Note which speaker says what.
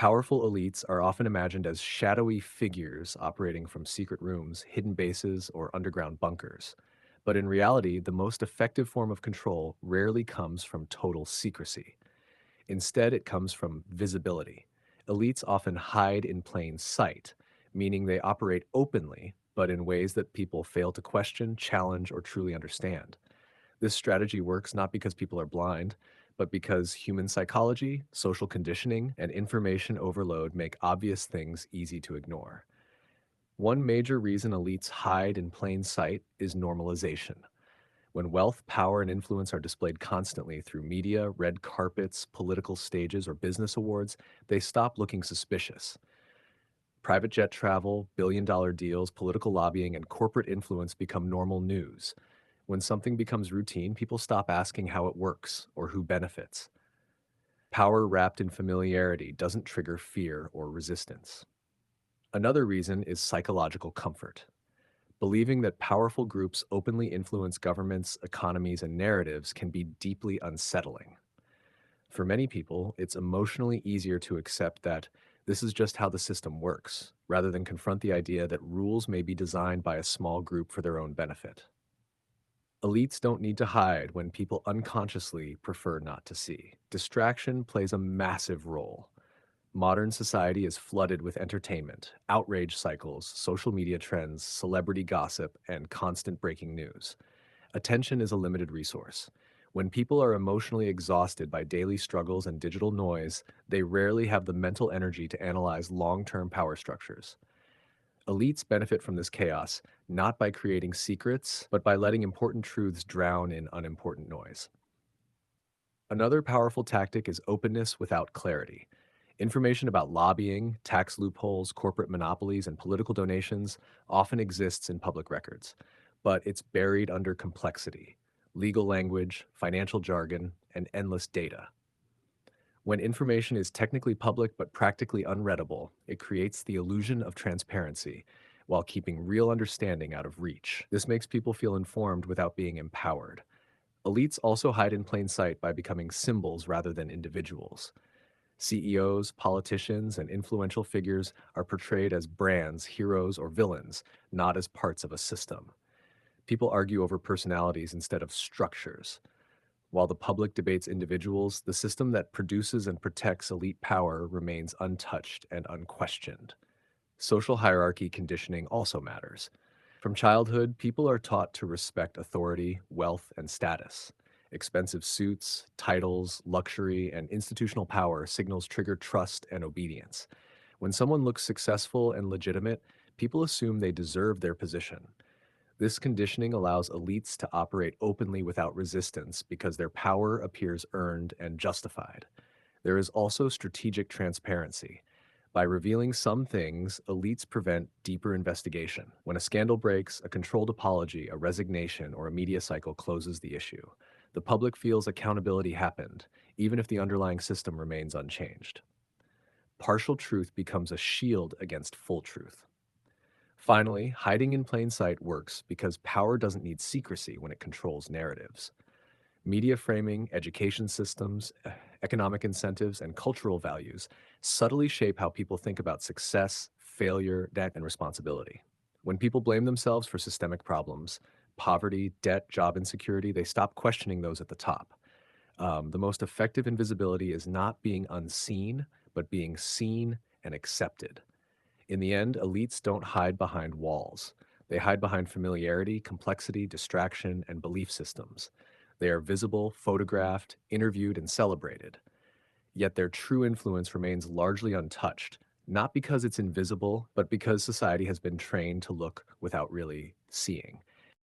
Speaker 1: Powerful elites are often imagined as shadowy figures operating from secret rooms, hidden bases, or underground bunkers. But in reality, the most effective form of control rarely comes from total secrecy. Instead, it comes from visibility. Elites often hide in plain sight, meaning they operate openly, but in ways that people fail to question, challenge, or truly understand. This strategy works not because people are blind, but because human psychology, social conditioning, and information overload make obvious things easy to ignore. One major reason elites hide in plain sight is normalization. When wealth, power, and influence are displayed constantly through media, red carpets, political stages, or business awards, they stop looking suspicious. Private jet travel, billion-dollar deals, political lobbying, and corporate influence become normal news. When something becomes routine, people stop asking how it works or who benefits. Power wrapped in familiarity doesn't trigger fear or resistance. Another reason is psychological comfort. Believing that powerful groups openly influence governments, economies, and narratives can be deeply unsettling. For many people, it's emotionally easier to accept that this is just how the system works, rather than confront the idea that rules may be designed by a small group for their own benefit. Elites don't need to hide when people unconsciously prefer not to see. Distraction plays a massive role. Modern society is flooded with entertainment, outrage cycles, social media trends, celebrity gossip, and constant breaking news. Attention is a limited resource. When people are emotionally exhausted by daily struggles and digital noise, they rarely have the mental energy to analyze long term power structures. Elites benefit from this chaos not by creating secrets, but by letting important truths drown in unimportant noise. Another powerful tactic is openness without clarity. Information about lobbying, tax loopholes, corporate monopolies, and political donations often exists in public records, but it's buried under complexity, legal language, financial jargon, and endless data. When information is technically public but practically unreadable, it creates the illusion of transparency while keeping real understanding out of reach. This makes people feel informed without being empowered. Elites also hide in plain sight by becoming symbols rather than individuals. CEOs, politicians, and influential figures are portrayed as brands, heroes, or villains, not as parts of a system. People argue over personalities instead of structures. While the public debates individuals, the system that produces and protects elite power remains untouched and unquestioned. Social hierarchy conditioning also matters. From childhood, people are taught to respect authority, wealth, and status. Expensive suits, titles, luxury, and institutional power signals trigger trust and obedience. When someone looks successful and legitimate, people assume they deserve their position. This conditioning allows elites to operate openly without resistance because their power appears earned and justified. There is also strategic transparency. By revealing some things, elites prevent deeper investigation. When a scandal breaks, a controlled apology, a resignation, or a media cycle closes the issue. The public feels accountability happened, even if the underlying system remains unchanged. Partial truth becomes a shield against full truth. Finally, hiding in plain sight works because power doesn't need secrecy when it controls narratives. Media framing, education systems, economic incentives, and cultural values subtly shape how people think about success, failure, debt, and responsibility. When people blame themselves for systemic problems, poverty, debt, job insecurity, they stop questioning those at the top. The most effective invisibility is not being unseen, but being seen and accepted. In the end, elites don't hide behind walls. They hide behind familiarity, complexity, distraction, and belief systems. They are visible, photographed, interviewed, and celebrated. Yet their true influence remains largely untouched, not because it's invisible, but because society has been trained to look without really seeing.